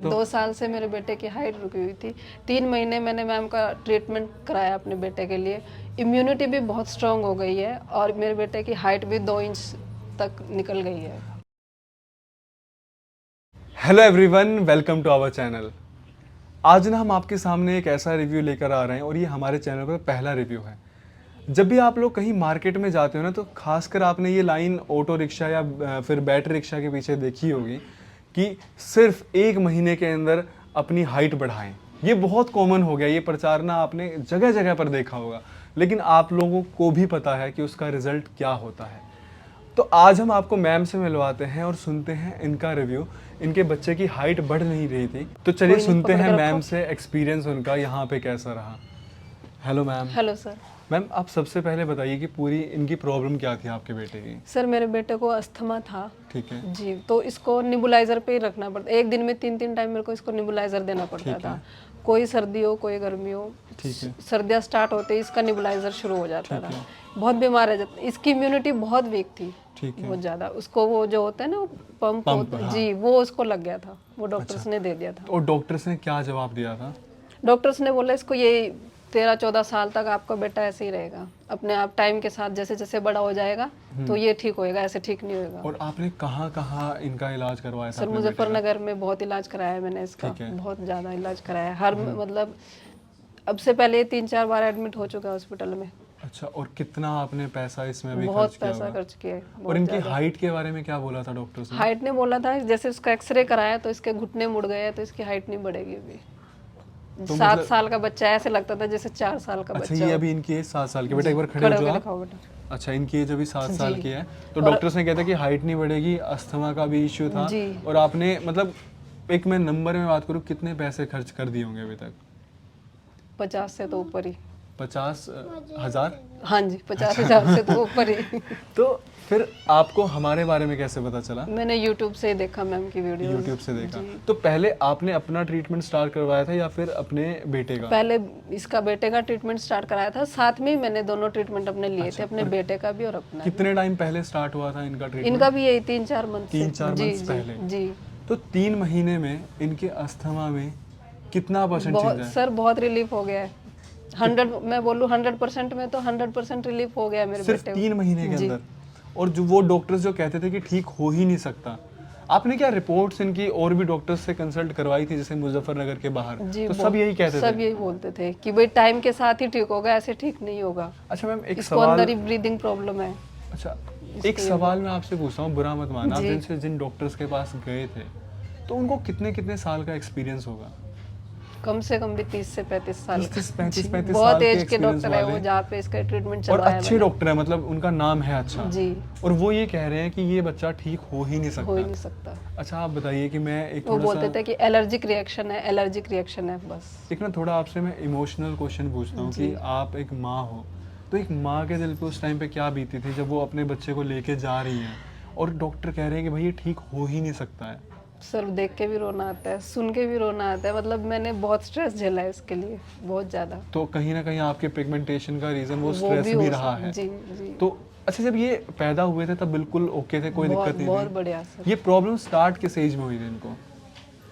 तो 2 साल से मेरे बेटे की हाइट रुकी हुई थी। 3 महीने मैंने मैम का ट्रीटमेंट कराया अपने बेटे के लिए। इम्यूनिटी भी बहुत स्ट्रांग हो गई है और मेरे बेटे की हाइट भी 2 इंच तक निकल गई है। Hello everyone, welcome to our channel. आज ना हम आपके सामने एक ऐसा रिव्यू लेकर आ रहे हैं और ये हमारे चैनल पर पहला रिव्यू है। जब भी आप लोग कहीं मार्केट में जाते हो ना, तो खासकर आपने ये लाइन ऑटो रिक्शा या फिर बैटरी रिक्शा के पीछे देखी होगी कि सिर्फ 1 महीने के अंदर अपनी हाइट बढ़ाएं। ये बहुत कॉमन हो गया, ये प्रचार ना आपने जगह जगह पर देखा होगा, लेकिन आप लोगों को भी पता है कि उसका रिजल्ट क्या होता है। तो आज हम आपको मैम से मिलवाते हैं और सुनते हैं इनका रिव्यू। इनके बच्चे की हाइट बढ़ नहीं रही थी, तो चलिए कोई नहीं, सुनते पकड़ हैं के मैम रखो। से एक्सपीरियंस उनका यहाँ पे कैसा रहा। Hello ma'am. Hello sir. Ma'am, आप सबसे पहले बताइए कि पूरी इनकी प्रॉब्लम क्या थी आपके बेटे की। सर मेरे बेटे को अस्थमा था। ठीक है। जी, तो इसको निबुलाइजर पे ही रखना पड़ता। एक दिन में 3 टाइम मेरे को इसको निबुलाइजर देना पड़ता ठीक था। है। कोई सर्दी हो कोई गर्मी हो, ठीक है। सर्दियाँ स्टार्ट होते ही इसका निबुलाइजर शुरू हो जाता ठीक था। है। बहुत बीमार है इसकी इम्यूनिटी बहुत वीक थी। ठीक है। बहुत ज़्यादा उसको वो जो होता है ना पंप पंप, हाँ। जी, वो उसको लग गया था। वो डॉक्टर्स अच्छा। ने दे दिया था। और डॉक्टर्स ने क्या जवाब दिया था? डॉक्टर्स ने बोला इसको ये 13-14 साल तक आपका बेटा ऐसे ही रहेगा। अपने आप टाइम के साथ जैसे जैसे बड़ा हो जाएगा तो ये ठीक होएगा, ऐसे ठीक नहीं होएगा। और आपने कहाँ कहाँ इनका इलाज करवाया था सर अपने बेटे का? मुजफ्फरनगर में बहुत इलाज कराया है मैंने इसका। ठीक है। बहुत ज़्यादा इलाज कराया है। हर मतलब अब से पहले 3-4 बार एडमिट हो चुका है हॉस्पिटल में। अच्छा, और कितना आपने पैसा इसमें अभी बहुत खर्च किया पैसा होगा? खर्च किया है, और बहुत इनकी ज़्यादा। हाइट के बारे में क्या बोला था डॉक्टर्स ने? हाइट ने बोला था जैसे उसका एक्सरे कराया तो इसके घुटने मुड़ गए हैं, तो इसकी हाइट नहीं बढ़ेगी अभी। तो 7 मतलब साल का बच्चा है, ऐसे लगता था जैसे 4 साल का अच्छा, बच्चा ये हो। अभी इनकी एज 7 साल की। बेटा एक बार खड़े हो होके जाओ आप। दिखाओ बेटा। अच्छा, इनकी एज अभी 7 साल जी। की है। तो और- डॉक्टर्स ने कहता कि हाइट नहीं बढ़ेगी, अस्थमा का भी इश्यू था। जी। और आपने मतलब एक मैं नंबर में बात करूँ, कितने पैसे खर्च कर दिए होंगे अभी तक? 50 से तो ऊपर ही। 50,000? हाँ जी, 50,000 से तो ऊपर ही। तो फिर आपको हमारे बारे में कैसे पता चला? मैंने YouTube से देखा मैम की वीडियो। यूट्यूब से देखा। तो पहले आपने अपना ट्रीटमेंट स्टार्ट करवाया था या फिर अपने बेटे का? पहले इसका बेटे का ट्रीटमेंट स्टार्ट कराया था, साथ में ही मैंने दोनों ट्रीटमेंट अपने लिए थे, अपने बेटे का भी और अपना भी। कितने टाइम पहले स्टार्ट हुआ था इनका ट्रीटमेंट? इनका भी यही 3-4 मंथ से। 3-4 जी मंथ्स जी पहले। जी। तो 3 महीने में इनके अस्थमा में कितना परसेंट चेंज बहुत है? सर बहुत रिलीफ हो गया है। 100 मैं बोलूँ 100% में तो 100% रिलीफ हो गया है मेरे सिर्फ बेटे 3 महीने के जी। अंदर? और जो वो डॉक्टर्स जो कहते थे कि ठीक हो ही नहीं सकता, आपने क्या रिपोर्ट्स इनकी और भी डॉक्टर्स से कंसल्ट करवाई थी, जैसे मुजफ्फरनगर के बाहर? जी, तो सब यही कहते सब थे? यही बोलते थे कि भाई टाइम के साथ ही ठीक होगा, ऐसे ठीक नहीं होगा। अच्छा मैम, एक इसको सवाल। अंदर ही ब्रीदिंग प्रॉब्लम है। अच्छा, एक सवाल मैं आपसे पूछता हूँ, बुरा मत मानना। आप जी। जिन डॉक्टर्स के पास गए थे, तो उनको कितने कितने साल का एक्सपीरियंस होगा? कम से कम भी 30 से 35 साल 35 जी, 35 बहुत साल के एज के एक्सपीरियंस डॉक्टर है वो, वाले। जहाँ पे इसका ट्रीटमेंट और चलवाया अच्छे मैंने। डॉक्टर है, मतलब उनका नाम है अच्छा। जी। और वो ये कह रहे हैं कि ये बच्चा ठीक हो ही नहीं हो ही सकता। नहीं सकता। अच्छा, आप बताइए कि मैं एक वो थोड़ा बोलते सा थे कि एलर्जिक रिएक्शन है, एलर्जिक रिएक्शन है बस। एक ना थोड़ा आपसे मैं इमोशनल क्वेश्चन पूछता हूँ कि आप एक माँ हो, तो एक माँ के दिल पे उस टाइम पे क्या बीती थी जब वो अपने बच्चे को लेके जा रही है और डॉक्टर कह रहे हैं कि भाई ये ठीक हो ही नहीं सकता है? सर देख के भी रोना आता है, सुन के भी रोना आता है। मतलब मैंने बहुत स्ट्रेस झेला है इसके लिए, बहुत ज़्यादा। तो कहीं ना कहीं आपके पिगमेंटेशन का रीज़न वो वो स्ट्रेस भी हो रहा है। जी जी। तो अच्छा, जब ये पैदा हुए थे तब बिल्कुल ओके थे, कोई बहुत दिक्कत नहीं बहुत थी? बढ़िया सर। ये प्रॉब्लम स्टार्ट किस एज में हुई थी इनको?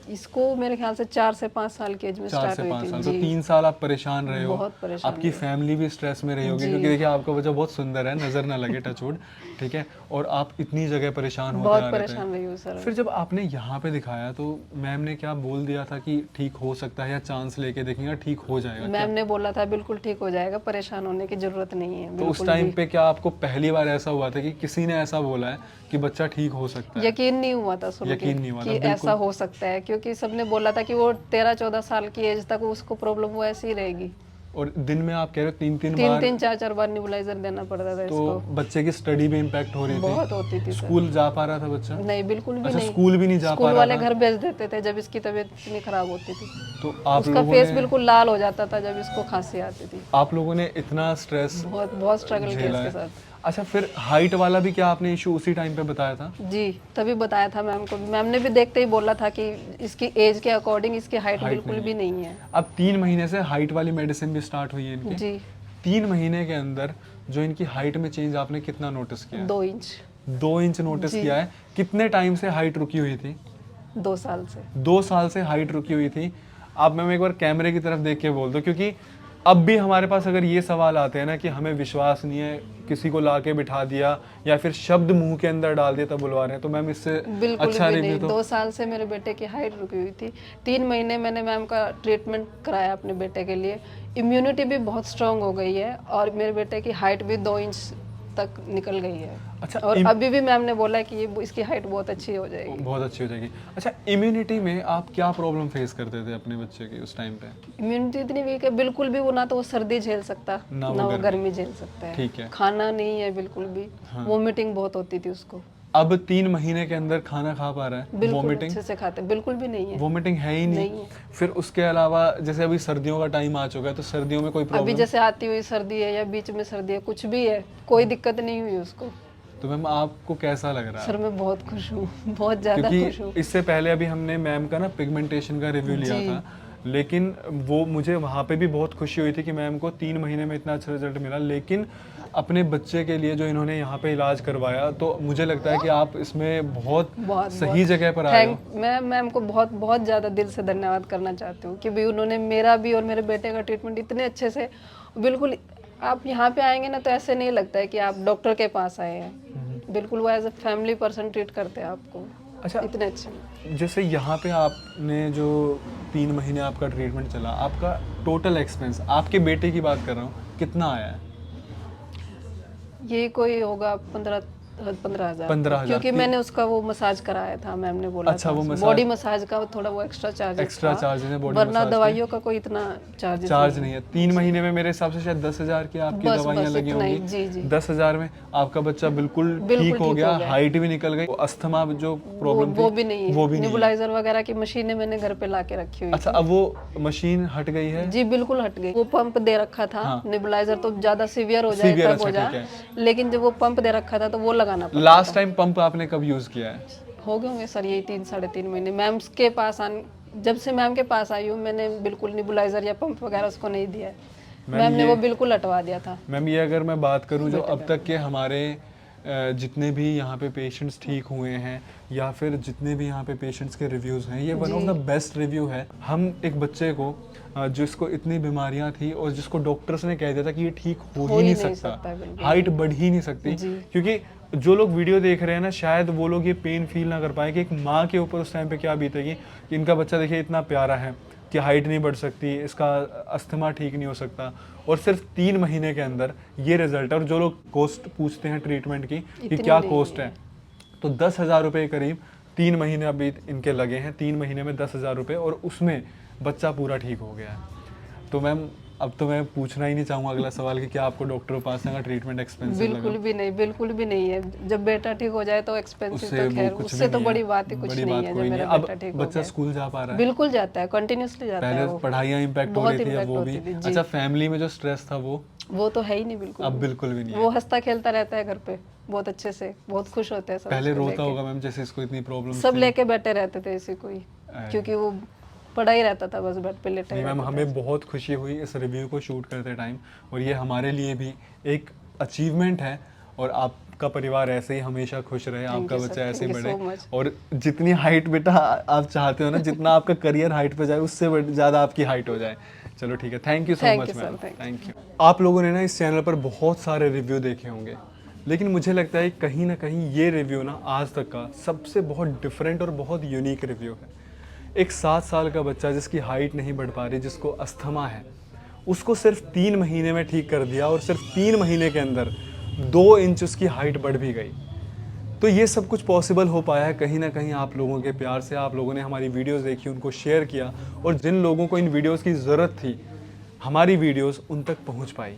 इसको मेरे ख्याल से 4 से 5 साल की एज में 4 स्टार्ट से हुई 5 थी साल। तो जी। 3 साल आप परेशान रहे हो। बहुत परेशान आपकी रही। फैमिली भी स्ट्रेस में रही होगी, जी। क्योंकि देखिए आपका बच्चा बहुत सुंदर है, नज़र ना लगे, टचवुड, ठीक है। और आप इतनी जगह परेशान होते आ बहुत रहे परेशान थे। रही हूँ सर। फिर जब आपने यहाँ पे दिखाया तो मैम ने क्या बोल दिया था कि ठीक हो सकता है या चांस लेके देखेंगे ठीक हो जाएगा? मैम ने बोला था बिल्कुल ठीक हो जाएगा, परेशान होने की जरूरत नहीं है तो उस बिल्कुल टाइम भी। पे क्या आपको पहली बार ऐसा हुआ था कि किसी ने ऐसा बोला है कि बच्चा ठीक हो सकता है? यकीन नहीं हुआ था सुन के यकीन नहीं हुआ था, कि बिल्कुल। ऐसा हो सकता है, क्योंकि सबने बोला था कि वो 13-14 साल की एज तक उसको प्रॉब्लम वो ऐसी ही रहेगी। और दिन में आप कह रहे हो 3-3 तीन बार? तीन 4-4 बार निबुलाइजर देना पड़ता था तो इसको। बच्चे की स्टडी पे इम्पैक्ट हो रही बहुत थी? होती थी सर। स्कूल जा पा रहा था बच्चा? नहीं बिल्कुल भी अच्छा, नहीं। स्कूल भी नहीं जा पा स्कूल रहा वाले था? घर भेज देते थे जब इसकी तबीयत इतनी खराब होती थी। तो आप उसका लोगों फेस ने बिल्कुल लाल हो जाता था जब इसको खांसी आती थी। आप लोगों ने इतना स्ट्रेस बहुत बहुत स्ट्रगल किया झेला इसके है? साथ। अच्छा, फिर हाइट वाला भी क्या आपने इशू उसी टाइम पे बताया था? जी, तभी बताया था मैम को भी। मैम ने भी देखते ही बोला था कि इसकी एज के अकॉर्डिंग इसकी हाइट हाइट बिल्कुल नहीं भी है। नहीं है। अब 3 महीने से हाइट वाली मेडिसिन भी स्टार्ट हुई है इनकी। जी। 3 महीने के अंदर जो इनकी हाइट में चेंज आपने कितना नोटिस किया? 2 इंच। 2 इंच नोटिस जी। किया है। कितने टाइम से हाइट रुकी हुई थी? 2 साल से। 2 साल से हाइट रुकी हुई थी। आप मैम एक बार कैमरे की तरफ देख के बोल दो, क्योंकि अब भी हमारे पास अगर ये सवाल आते हैं ना कि हमें विश्वास नहीं है, किसी को ला के बिठा दिया या फिर शब्द मुंह के अंदर डाल दिया तब बुलवा रहे हैं, तो मैम इससे बिल्कुल अच्छा भी रिव्यू नहीं। तो 2 साल से मेरे बेटे की हाइट रुकी हुई थी। 3 महीने मैंने मैम का ट्रीटमेंट कराया अपने बेटे के लिए। इम्यूनिटी भी बहुत स्ट्रांग हो गई है और मेरे बेटे की हाइट भी 2 इंच तक निकल गई है। अच्छा, और अभी भी मैम ने बोला कि इसकी हाइट बहुत अच्छी हो जाएगी। बहुत अच्छी हो जाएगी। अच्छा, इम्यूनिटी में आप क्या प्रॉब्लम फेस करते थे अपने बच्चे की उस टाइम पे? इम्यूनिटी इतनी वीक है, बिल्कुल भी वो ना तो वो सर्दी झेल सकता ना ना वो वो गर्मी झेल सकता है। ठीक है। खाना नहीं है बिल्कुल भी। वोमिटिंग बहुत होती थी उसको। अब 3 महीने के अंदर खाना खा पा रहा है? बिल्कुल वोमिटिंग अच्छे से खाते, बिल्कुल भी नहीं है। वोमिटिंग है ही नहीं। नहीं है। फिर उसके अलावा जैसे अभी सर्दियों का टाइम आ चुका है, तो सर्दियों में कोई अभी प्रॉब्लम? जैसे आती हुई सर्दी है या बीच में सर्दी है, कुछ भी है, कोई दिक्कत नहीं हुई उसको। तो मैम आपको कैसा लग रहा है? सर मैं बहुत खुश हूँ, बहुत ज़्यादा खुश हूँ। क्योंकि इससे पहले अभी हमने मैम का ना पिगमेंटेशन का रिव्यू लिया जी। था, लेकिन वो मुझे वहाँ पे भी बहुत खुशी हुई थी कि मैम को 3 महीने में इतना अच्छा रिजल्ट मिला। लेकिन अपने बच्चे के लिए जो इन्होंने यहाँ पे इलाज करवाया, तो मुझे लगता है कि आप इसमें बहुत सही जगह पर आए हो। मैं मैम को बहुत बहुत ज़्यादा दिल से धन्यवाद करना चाहती हूँ कि भाई उन्होंने मेरा भी और मेरे बेटे का ट्रीटमेंट इतने अच्छे से, बिल्कुल आप यहाँ पे आएंगे ना तो ऐसे नहीं लगता है कि आप डॉक्टर के पास आए हैं। बिल्कुल वो as a family person treat करते हैं आपको। अच्छा, इतने अच्छे। जैसे यहाँ पे आपने जो 3 महीने आपका ट्रीटमेंट चला, आपका टोटल एक्सपेंस, आपके बेटे की बात कर रहा हूँ, कितना आया है? ये कोई होगा 15,000। 15,000 क्योंकि मैंने उसका वो मसाज कराया था, मैम ने बोला अच्छा, था वो मसाज, बॉडी मसाज का थोड़ा वो एक्स्ट्रा चार्ज है बॉडी वरना मसाज दवाइयों का कोई इतना चार्ज नहीं है। 3 महीने में मेरे हिसाब से शायद 10,000 की आपकी बस दवाइयाँ लगी इतना ही। होंगी। जी जी। 10,000 में आपका बच्चा बिल्कुल ठीक हो गया, हाइट भी निकल गई, अस्थमा जो प्रॉब्लम थी वो भी नहीं है। वो भी नहीं है। नेबुलाइजर वगैरह की मशीनें मैंने घर पे लाके रखी हुई। अच्छा, अब वो मशीन हट गई है? जी बिल्कुल हट गई। वो पंप दे रखा था। नेबुलाइजर तो ज्यादा सीवियर हो जाए सीवियर, तब हो अच्छा, ठीक जाए, लेकिन जब वो पंप दे रखा था तो वो लगाना पड़ा। लास्ट टाइम पंप आपने कब यूज किया है? हो गए होंगे सर यही 3-3.5 महीने। मैम के पास जब से मैम के पास आई हूँ मैंने बिल्कुल नेबुलाइजर या पंप वगैरह उसको नहीं दिया है। मैम ने वो बिल्कुल हटवा दिया था। मैम ये अगर मैं बात करूँ जो अब तक के हमारे जितने भी यहाँ पे पेशेंट्स ठीक हुए हैं या फिर जितने भी यहाँ पे पेशेंट्स के रिव्यूज़ हैं, ये one of the best review है। हम एक बच्चे को जिसको इतनी बीमारियां थी और जिसको डॉक्टर्स ने कह दिया था कि ये ठीक हो ही नहीं सकता, हाइट बढ़ ही नहीं सकती, क्योंकि जो लोग वीडियो देख रहे हैं ना, शायद वो लोग ये पेन फील ना कर पाए कि एक माँ के ऊपर उस टाइम पे क्या बीतेगी कि इनका बच्चा देखिए इतना प्यारा है कि हाइट नहीं बढ़ सकती, इसका अस्थमा ठीक नहीं हो सकता, और सिर्फ 3 महीने के अंदर ये रिजल्ट है। और जो लोग कॉस्ट पूछते हैं ट्रीटमेंट की कि क्या कॉस्ट है, तो 10,000 रुपये करीब 3 महीने अभी इनके लगे हैं। 3 महीने में 10,000 रुपये, और उसमें बच्चा पूरा ठीक हो गया है। तो मैम अब तो मैं पूछना ही नहीं चाहूँगा अगला सवाल कि क्या आपको डॉक्टर उपासना का ट्रीटमेंट एक्सपेंसिव लगा? बिल्कुल भी नहीं, बिल्कुल भी नहीं है। जब बेटा ठीक हो जाए तो एक्सपेंसिव तो खैर उससे तो बड़ी बात ही कुछ नहीं है। जब मेरा बेटा ठीक हो बच्चा स्कूल जा पा रहा है? बिल्कुल जाता है, कंटिन्यूसली जाता है। पहले पढ़ाइयाँ इम्पैक्ट हो रही थी, अब वो भी। अच्छा, फैमिली में जो स्ट्रेस था वो तो है ही नहीं बिल्कुल। अब बिल्कुल भी नहीं है। वो हंसता खेलता रहता है घर पे बहुत अच्छे से, बहुत खुश होते हैं सब। पहले रोता होगा मैम, जैसे इसको इतनी प्रॉब्लम, सब लेके बैठे रहते थे इसी को ही, क्योंकि वो पड़ा ही रहता था बस बेड पे लेटा ही। मैम हमें बहुत खुशी हुई इस रिव्यू को शूट करते टाइम, और ये हमारे लिए भी एक अचीवमेंट है। और आपका परिवार ऐसे ही हमेशा खुश रहे, आपका बच्चा ऐसे ही बढ़े, और जितनी हाइट बेटा आप चाहते हो ना, जितना आपका करियर हाइट पे जाए उससे ज़्यादा आपकी हाइट हो जाए। चलो ठीक है, thank you so much ma'am, thank you. आप लोगों ने ना इस चैनल पर बहुत सारे रिव्यू देखे होंगे, लेकिन मुझे लगता है कहीं ना कहीं ये रिव्यू ना आज तक का सबसे बहुत डिफरेंट और बहुत यूनिक रिव्यू है। एक 7 साल का बच्चा जिसकी हाइट नहीं बढ़ पा रही, जिसको अस्थमा है, उसको सिर्फ 3 महीने में ठीक कर दिया, और सिर्फ 3 महीने के अंदर 2 इंच उसकी हाइट बढ़ भी गई। तो ये सब कुछ पॉसिबल हो पाया है कहीं ना कहीं आप लोगों के प्यार से। आप लोगों ने हमारी वीडियोस देखी, उनको शेयर किया, और जिन लोगों को इन वीडियोस की ज़रूरत थी, हमारी वीडियोस उन तक पहुंच पाई।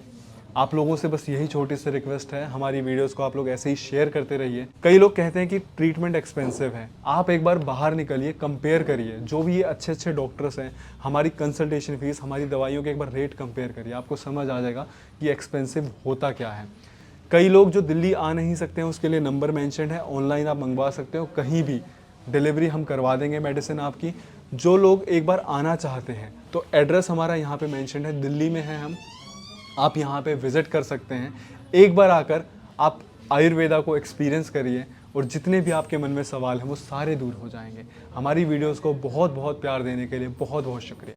आप लोगों से बस यही छोटी सी रिक्वेस्ट है, हमारी वीडियोस को आप लोग ऐसे ही शेयर करते रहिए। कई लोग कहते हैं कि ट्रीटमेंट एक्सपेंसिव है, आप एक बार बाहर निकलिए, कंपेयर करिए, जो भी ये अच्छे अच्छे डॉक्टर्स हैं, हमारी कंसल्टेशन फीस, हमारी दवाइयों के एक बार रेट कंपेयर करिए, आपको समझ आ जाएगा कि एक्सपेंसिव होता क्या है। कई लोग जो दिल्ली आ नहीं सकते हैं, उसके लिए नंबर मेंशन है, ऑनलाइन आप मंगवा सकते हो, कहीं भी डिलीवरी हम करवा देंगे मेडिसिन आपकी। जो लोग एक बार आना चाहते हैं तो एड्रेस हमारा यहाँ पे मेंशन है, दिल्ली में है हम, आप यहाँ पे विज़िट कर सकते हैं। एक बार आकर आप आयुर्वेदा को एक्सपीरियंस करिए, और जितने भी आपके मन में सवाल हैं वो सारे दूर हो जाएंगे। हमारी वीडियोस को बहुत बहुत प्यार देने के लिए बहुत बहुत शुक्रिया।